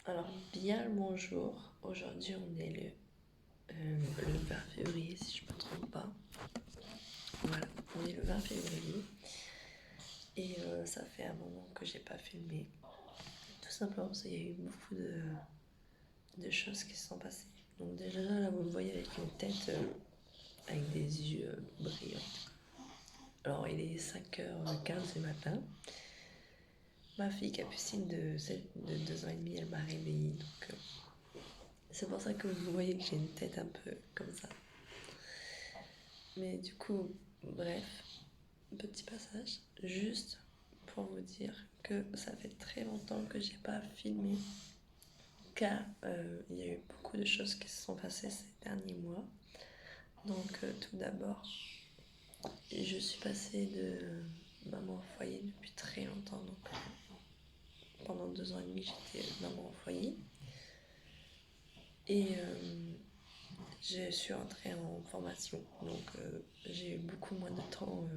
Alors, bien le bonjour. Aujourd'hui, on est le 20 février, si je ne me trompe pas. Voilà, on est le 20 février. Et ça fait un moment que j'ai pas filmé. Tout simplement parce qu'il y a eu beaucoup de choses qui se sont passées. Donc déjà là, vous me voyez avec une tête, avec des yeux brillants. Alors, il est 5h15 du matin. Ma fille Capucine de 2 ans et demi, elle m'a réveillée. Donc, c'est pour ça que vous voyez que j'ai une tête un peu comme ça. Mais du coup, bref, petit passage, juste pour vous dire que ça fait très longtemps que j'ai pas filmé, car il y a eu beaucoup de choses qui se sont passées ces derniers mois. Donc tout d'abord, je suis passée de maman au foyer depuis très longtemps. Donc pendant 2 ans et demi, j'étais maman au foyer. Et je suis entrée en formation. Donc j'ai eu beaucoup moins de temps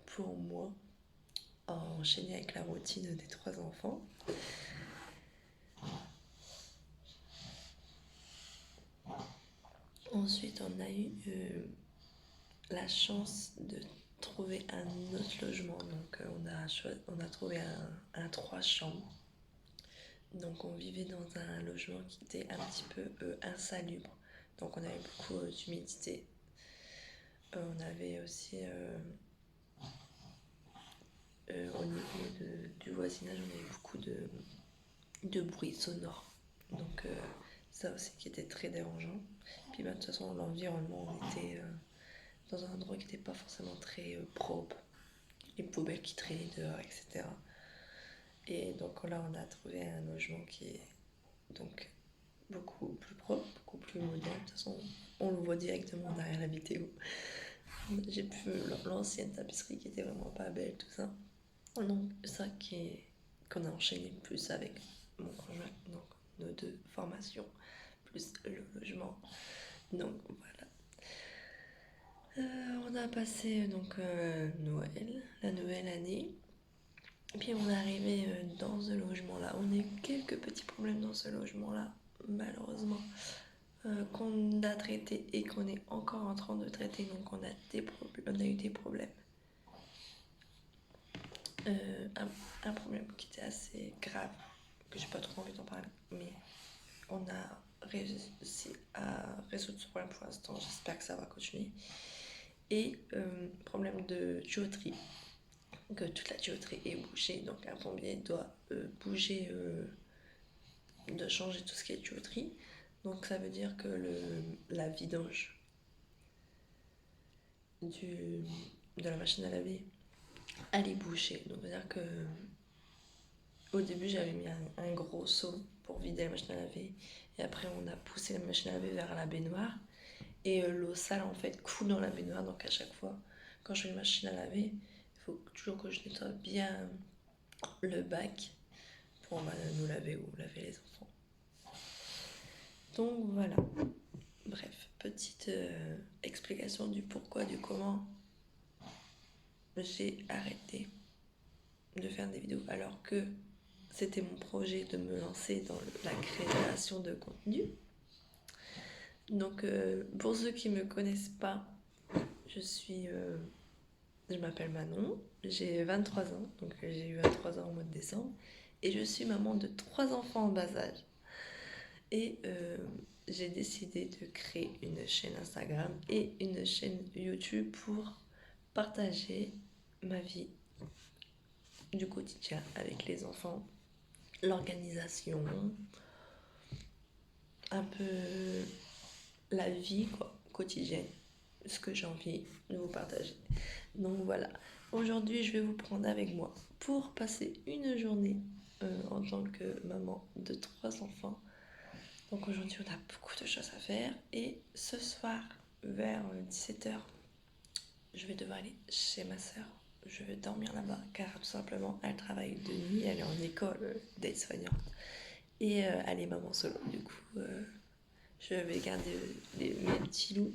pour moi, enchaîné avec la routine des 3 enfants. Ensuite, on a eu la chance de trouver un autre logement. Donc, on a trouvé un 3 chambres. Donc, on vivait dans un logement qui était un petit peu insalubre. Donc, on avait beaucoup d'humidité. On avait aussi, au niveau du voisinage, on avait beaucoup de bruit sonore. Donc, ça aussi qui était très dérangeant. Puis, de toute façon, l'environnement, on était dans un endroit qui n'était pas forcément très propre, les poubelles qui traînaient dehors, etc. Et donc là, on a trouvé un logement qui est donc beaucoup plus propre, beaucoup plus moderne. De toute façon, on le voit directement derrière la vidéo. J'ai pu l'ancienne tapisserie qui était vraiment pas belle, tout ça. Donc ça qu'on a enchaîné plus avec mon conjoint, donc nos 2 formations, plus le logement. Donc voilà. On a passé donc Noël, la nouvelle année. Puis on est arrivé dans ce logement-là. On a eu quelques petits problèmes dans ce logement-là, malheureusement, qu'on a traité et qu'on est encore en train de traiter. Donc on a eu des problèmes. Un problème qui était assez grave, que j'ai pas trop envie d'en parler, mais on a réussi à résoudre ce problème pour l'instant. J'espère que ça va continuer. Et problème de tuyauterie, que toute la tuyauterie est bouchée, donc un plombier doit bouger, de changer tout ce qui est tuyauterie. Donc ça veut dire que la vidange de la machine à laver, elle est bouchée. Donc ça veut dire que au début j'avais mis un gros seau pour vider la machine à laver, et après on a poussé la machine à laver vers la baignoire, et l'eau sale en fait coule dans la baignoire. Donc à chaque fois quand je fais une machine à laver, il faut toujours que je nettoie bien le bac pour nous laver ou laver les enfants. Donc voilà. Bref, petite explication du pourquoi, du comment j'ai arrêté de faire des vidéos alors que c'était mon projet de me lancer dans la création de contenu. Donc pour ceux qui ne me connaissent pas, je m'appelle Manon, j'ai 23 ans, donc j'ai eu 23 ans au mois de décembre, et je suis maman de 3 enfants en bas âge. Et j'ai décidé de créer une chaîne Instagram et une chaîne YouTube pour partager ma vie du quotidien avec les enfants, l'organisation, un peu la vie quotidienne, ce que j'ai envie de vous partager. Donc voilà, aujourd'hui je vais vous prendre avec moi pour passer une journée en tant que maman de 3 enfants. Donc aujourd'hui on a beaucoup de choses à faire, et ce soir vers 17h je vais devoir aller chez ma soeur. Je vais dormir là-bas car tout simplement elle travaille de nuit, elle est en école d'aide-soignante, et elle est maman solo. Du coup je vais garder mes petits loups.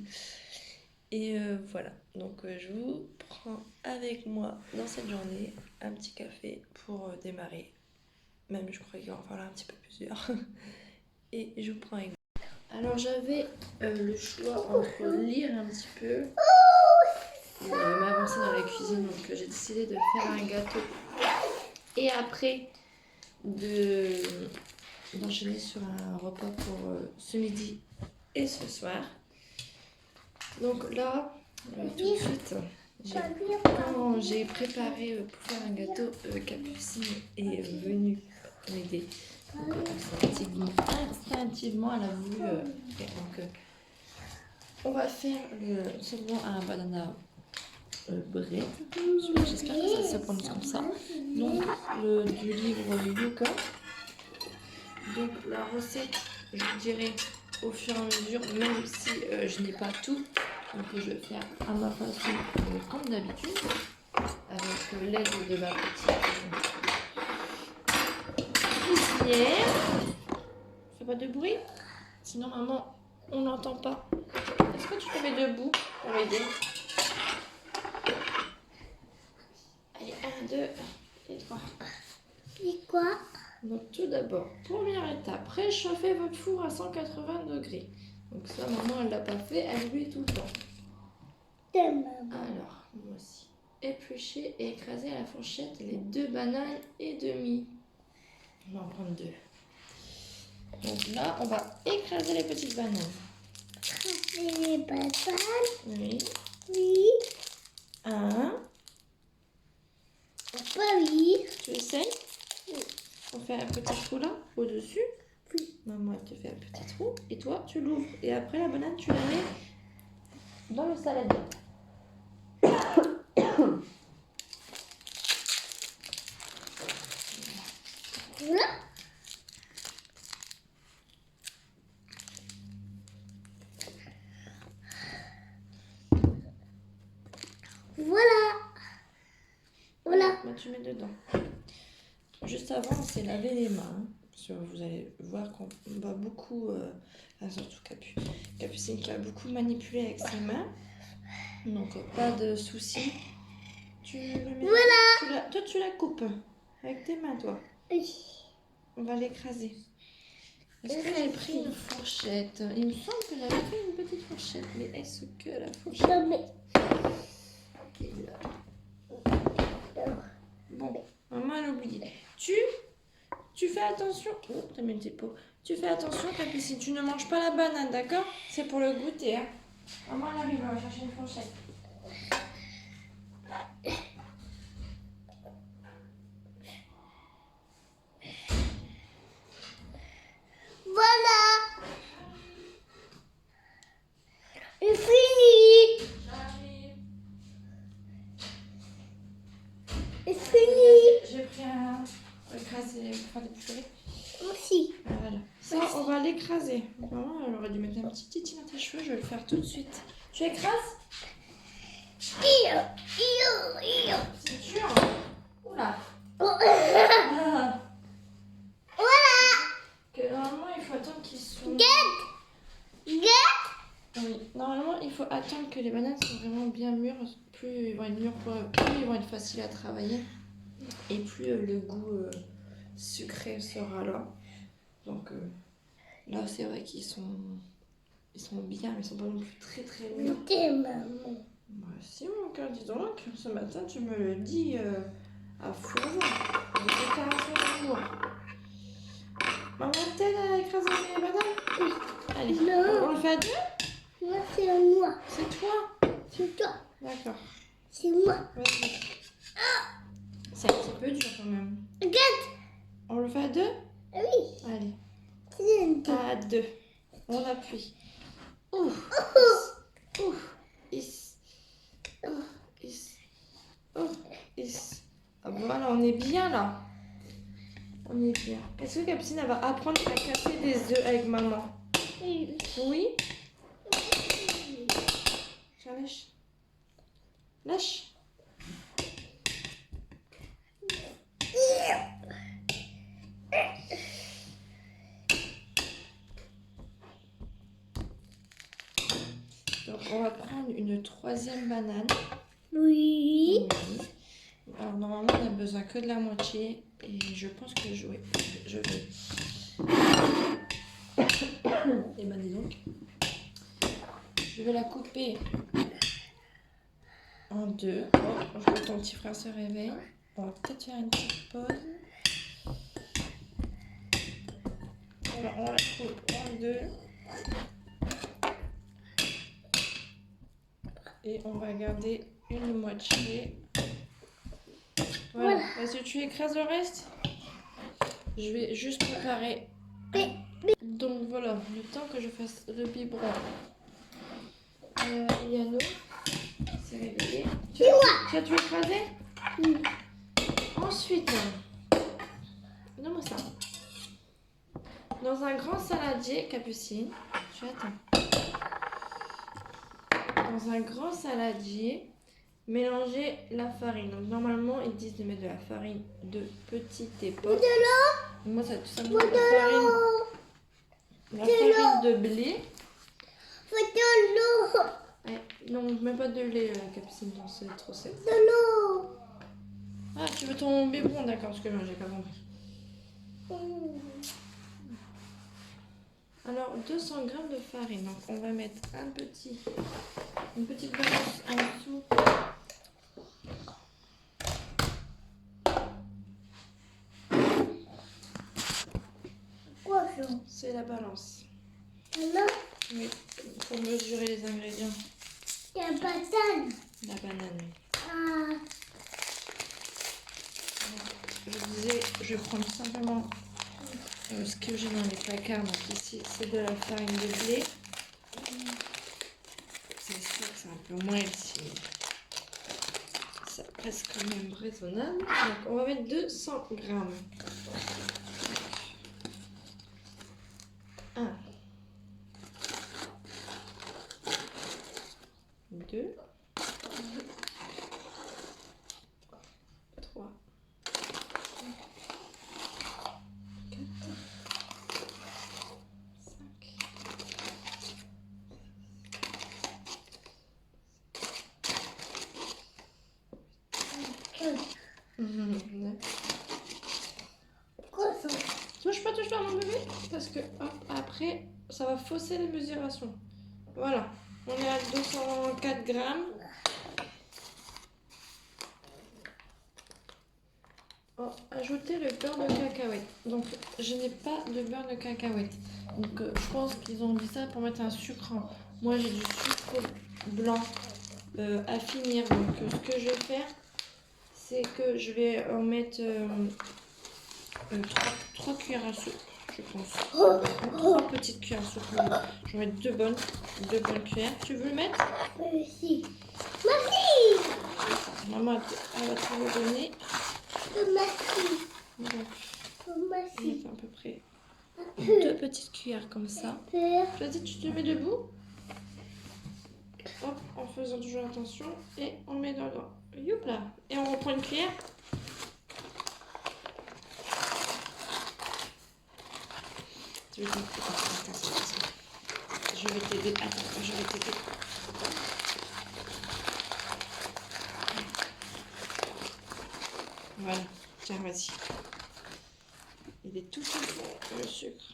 Et voilà, donc je vous prends avec moi dans cette journée un petit café pour démarrer Même je crois qu'il va en falloir un petit peu plusieurs. Et je vous prends avec vous. Alors j'avais le choix entre lire un petit peu ou m'avancer dans la cuisine. Donc j'ai décidé de faire un gâteau. Et après d'enchaîner sur un repas pour ce midi et ce soir. Donc là, tout de suite, quand j'ai préparé pour faire un gâteau, Capucine est venue m'aider. Instinctivement, elle a voulu. On va faire seulement un banana bread. J'espère que ça se prononce comme ça. Donc, du livre Yuka. Donc, la recette, je vous dirai au fur et à mesure, même si je n'ai pas tout. Donc, je vais faire à ma façon, comme d'habitude, avec l'aide de ma petite cuisinière. Fais pas de bruit, sinon maman, on n'entend pas. Est-ce que tu te mets debout pour m'aider? Allez, 1, 2 et 3. Et quoi? Donc tout d'abord, première étape, réchauffez votre four à 180 degrés. Donc ça, maman, elle l'a pas fait, elle lui tout le temps. Alors, moi aussi. Éplucher et écraser à la fourchette les 2 bananes et demi. On va en prendre 2. Donc là, on va écraser les petites bananes. Écraser les bananes? Oui. Oui. 1. Oui. Tu essayes? Oui. On fait un petit trou là, au-dessus. Oui. Maman, elle te fait un petit trou. Et toi, tu l'ouvres. Et après, la banane, tu la mets dans le saladier. Voilà. Voilà. Voilà. Bah, tu mets dedans. Juste avant, on s'est lavé les mains. Vous allez voir qu'on va beaucoup, surtout Capucine qui a beaucoup manipulé avec ses mains. Donc pas de soucis. Tu le mets. Voilà. Toi, tu la coupes avec tes mains, toi. Oui. On va l'écraser. Est-ce que j'ai pris une fourchette? Il me semble que j'avais pris une petite fourchette. Mais est-ce que la fourchette... Non, mais... Ok, là. Bon, maman elle a oublié. Tu fais attention. Oh, t'as mis une petite peau. Tu fais attention, Capucine. Tu ne manges pas la banane, d'accord? C'est pour le goûter. Hein. Maman elle arrive, on va chercher une fourchette. Voilà. C'est fini. J'arrive. C'est fini. J'ai pris un... écraser, enfin des purées. Aussi. Voilà. Ça, on va l'écraser. Maman, elle aurait dû mettre un petit titi dans tes cheveux. Je vais le faire tout de suite. Tu écrases? C'est dur. Oula. Ah. Que normalement, il faut attendre qu'ils soient... Oui, normalement, il faut attendre que les bananes soient vraiment bien mûres. Plus ils vont être mûrs, plus ils vont être faciles à travailler. Et plus le goût sucré sera là. Donc là, c'est vrai qu'ils sont bien, mais ils sont pas non plus très très mûrs. Bah, si, mon cœur, dis donc, ce matin, tu me le dis à fourreau. Des déclarations d'amour. Maman, t'aide à écraser les bananes? Oui. Allez, Non. on le fait à 2? Moi, c'est moi. C'est toi? C'est toi. D'accord. C'est moi. Vas-y. C'est un petit peu dur quand même. Regarde. On le fait à 2? Oui. Allez. C'est À 2. On appuie. Ouf. Ouf. Is. Ouf. Is. Ouf. Is. Ah bon, voilà, on est bien là. On est bien. Est-ce que Capucine elle va apprendre à casser des œufs avec maman? Oui. Oui. Tiens, lâche. Lâche. Donc on va prendre une 3e banane. Oui. Oui. Alors normalement on a besoin que de la moitié. Et Et je pense que je vais. Et ben dis donc. Je vais la couper en deux. Oh, je vois que ton petit frère se réveille. On va peut-être faire une petite pause. Voilà, on la coupe en deux. Et on va garder une moitié. Voilà. Vas-y, tu écrases le reste. Je vais juste préparer. Donc voilà, le temps que je fasse le biberon. Yano s'est réveillé. Tu as tout écrasé? Ensuite, donne-moi ça. Dans un grand saladier, Capucine, tu attends. Dans un grand saladier, mélangez la farine. Donc normalement, ils disent de mettre de la farine de petite époque. Moi, ça tout simplement la farine de blé. Ouais, non, mets pas de lait, Capucine, non, c'est trop sec. Ah, tu veux ton biberon, d'accord, parce que moi, j'ai pas compris. Alors, 200 g de farine. Donc, on va mettre une petite balance en dessous. C'est la balance. Oui, pour mesurer les ingrédients. La banane. La banane, oui. Je disais, je vais prendre simplement ce que j'ai dans les placards. Donc ici, c'est de la farine de blé. C'est sûr que c'est un peu moins ici. Ça reste quand même raisonnable. Donc on va mettre 200 g. 1, 2, 3, 4, 5. Touche pas mon bébé, parce que hop, après ça va fausser les mesurations. Voilà, on est à 204 grammes. Oh, ajoutez le beurre de cacahuète. Donc je n'ai pas de beurre de cacahuète. Donc je pense qu'ils ont dit ça pour mettre un sucre. Moi j'ai du sucre blanc à finir. Donc ce que je vais faire, c'est que je vais en mettre 3 cuillères à soupe, je pense. 3 petites cuillères à soupe. Je vais mettre 2 bonnes cuillères. Tu veux le mettre? Si. Maman, elle va te le donner. Donc, on va mettre à peu près 2 petites cuillères comme ça. Vas-y, tu te mets debout. Hop, en faisant toujours attention. Et on met dedans. Youp là. Et on reprend une cuillère. Je vais t'aider. Attends, je vais t'aider. Voilà. Tiens, vas-y. Il est tout bon, le sucre.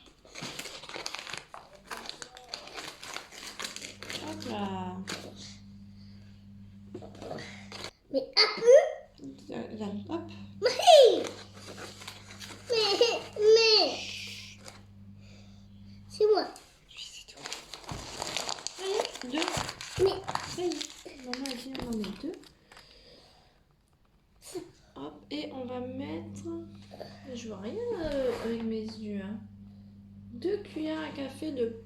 Hop là. Mais un peu. Là, hop. Mais. C'est moi. Oui, c'est tout. Allez, 2. Mais. Ça y est. Maman a dit on en met 2. Hop, et on va mettre... Je vois rien avec mes yeux. 2 cuillères à café de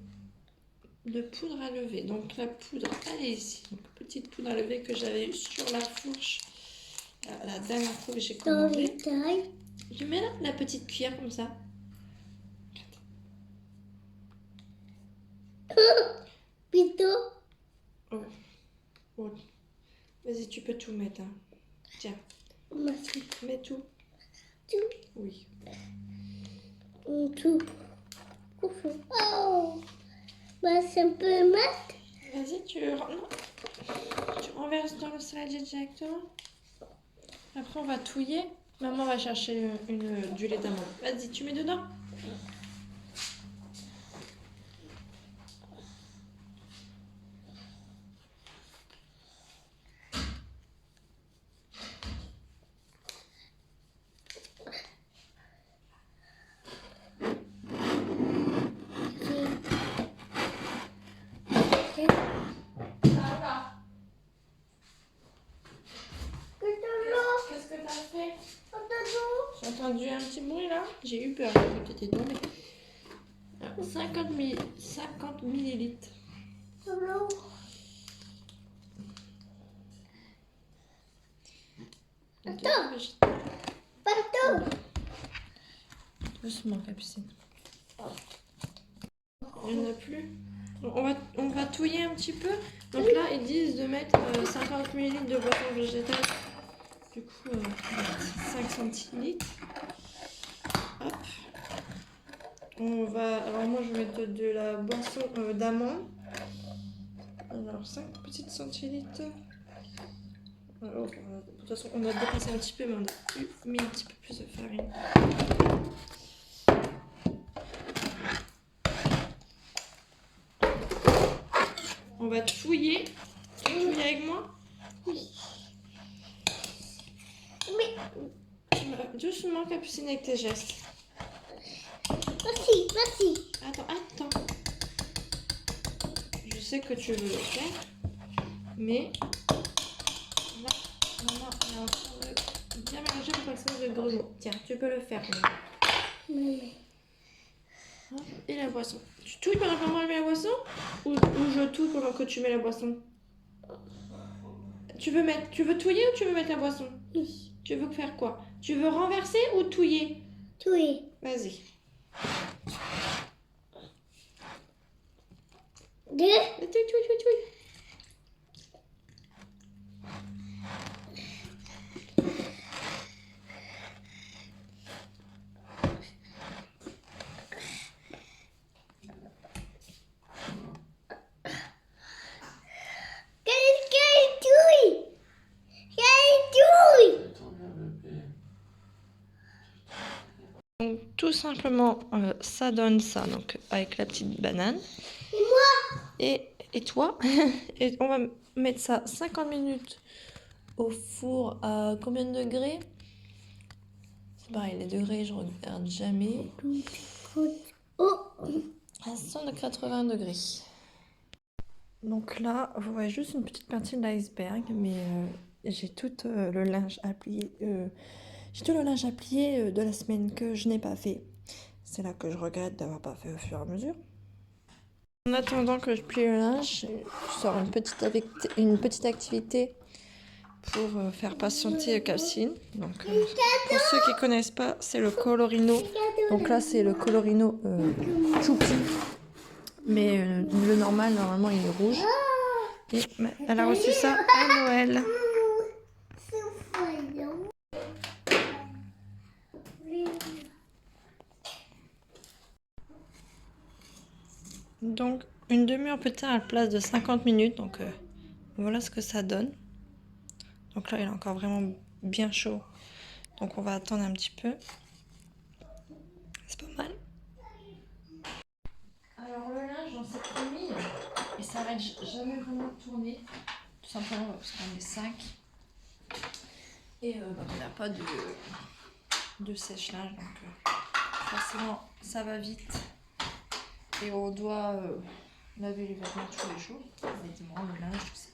poudre à lever. Donc la poudre, elle est ici. Donc, petite poudre à lever que j'avais sur la fourche la dernière fois que j'ai commandé. Je mets là la petite cuillère comme ça. Plutôt. Oh. Oh. Vas-y, tu peux tout mettre. Hein. Tiens. Merci. Mets tout. Tout. Oui. Tout. Oh. Bah, c'est un peu mat. Vas-y, tu renverses dans le saladier directement. Après, on va touiller. Maman va chercher du lait d'amande. Vas-y, tu mets dedans. Qu'est-ce que t'as fait? J'ai entendu un petit bruit là. J'ai eu peur, j'ai cru que t'étais tombée. 50 millilitres. Partout. Doucement, Capucine. Il n'y en a plus. On va touiller un petit peu. Donc là, ils disent de mettre 50 millilitres de boisson végétale. Du coup, 5 centilitres. Hop. Alors moi, je vais mettre de la boisson d'amande. Alors, 5 petites centilitres. Alors, de toute façon, on a dépassé un petit peu, mais on a mis un petit peu plus de farine. On va touiller. Tu veux touiller avec moi? Oui. Doucement, Capucine, avec tes gestes. Merci. Attends. Je sais que tu veux le faire, mais là, maman, elle est en train de bien mélanger pour que ça de grumeaux. Tiens, tu peux le faire. Oui. Et la boisson. Tu touilles pendant que maman met la boisson ou je touille pendant que tu mets la boisson? Tu veux touiller ou tu veux mettre la boisson? Oui. Tu veux faire quoi? Tu veux renverser ou touiller? Touiller. Vas-y. Touille. Donc, tout simplement, ça donne ça, donc avec la petite banane. Et moi? Et toi? Et on va mettre ça 50 minutes au four à combien de degrés? C'est pareil, les degrés, je regarde jamais. Oh. À 180 degrés. Donc là, vous voyez juste une petite partie de l'iceberg, mais j'ai tout le linge à plier. J'ai tout le linge à plier de la semaine que je n'ai pas fait. C'est là que je regrette d'avoir pas fait au fur et à mesure. En attendant que je plie le linge, je sors une petite activité pour faire patienter Capucine. Donc, pour ceux qui connaissent pas, c'est le Colorino. Donc là, c'est le Colorino Choupi. Mais le normal, normalement, il est rouge. Et elle a reçu ça à Noël. Donc, une demi-heure plus tard à la place de 50 minutes. Donc, voilà ce que ça donne. Donc là, il est encore vraiment bien chaud. Donc, on va attendre un petit peu. C'est pas mal. Alors, le linge, on s'est promis. Il s'arrête jamais vraiment de tourner. Tout simplement parce qu'on est 5. Et on n'a pas de sèche-linge. Donc, forcément, ça va vite. Et on doit laver les vêtements tous les jours. Les vêtements, le linge, tout ça.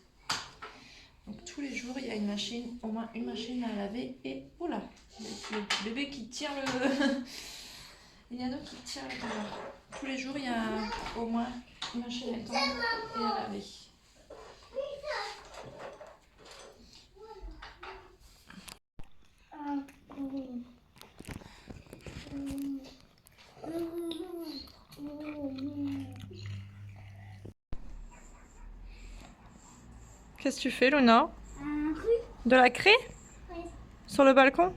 Donc tous les jours, il y a une machine, au moins une machine à laver. Et oula, le bébé qui tire le... Il y en a d'autres qui tirent le tendeur. Tous les jours, il y a au moins une machine à tondre et à laver. Qu'est-ce que tu fais, Luna? De la craie? Oui. Sur le balcon?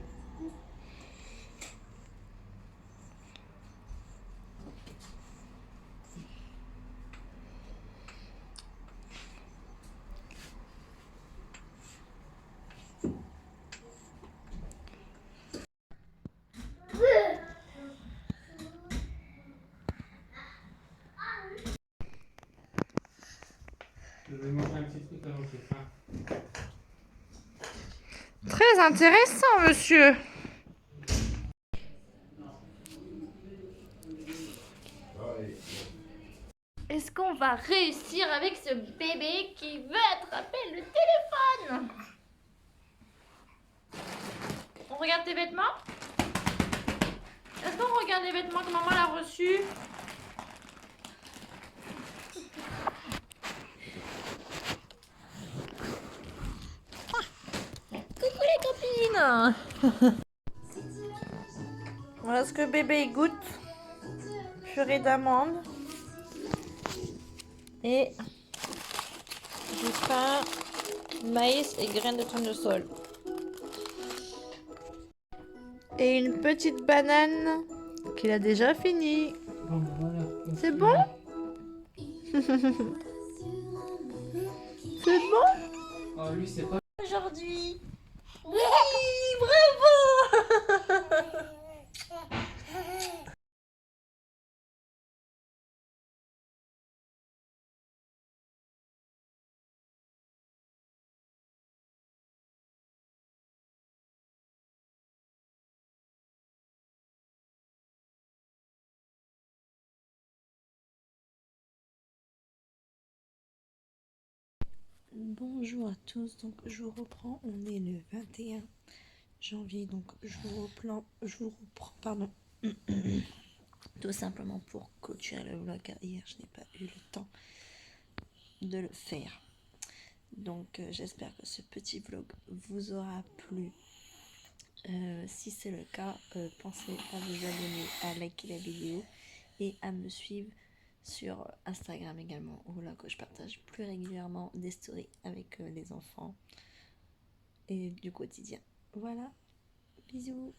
Je vais manger un petit truc avant, c'est ça. Très intéressant, monsieur. Est-ce qu'on va réussir avec ce bébé qui veut attraper le téléphone? On regarde tes vêtements? Est-ce qu'on regarde les vêtements que maman a reçus? Coucou les copines. Voilà ce que bébé goûte. Purée d'amande. Et du pain, maïs et graines de tournesol. Et une petite banane qu'il a déjà fini. Bon, voilà. C'est bon? C'est bon? Oh, lui, c'est pas. Aujourd'hui. Oui, bravo. Bonjour à tous, donc je vous reprends, on est le 21 janvier, donc je vous reprends, pardon, tout simplement pour clôturer le vlog, car hier je n'ai pas eu le temps de le faire. Donc j'espère que ce petit vlog vous aura plu. Si c'est le cas, pensez à vous abonner, à liker la vidéo et à me suivre sur Instagram également, où là que je partage plus régulièrement des stories avec les enfants et du quotidien. Voilà, bisous.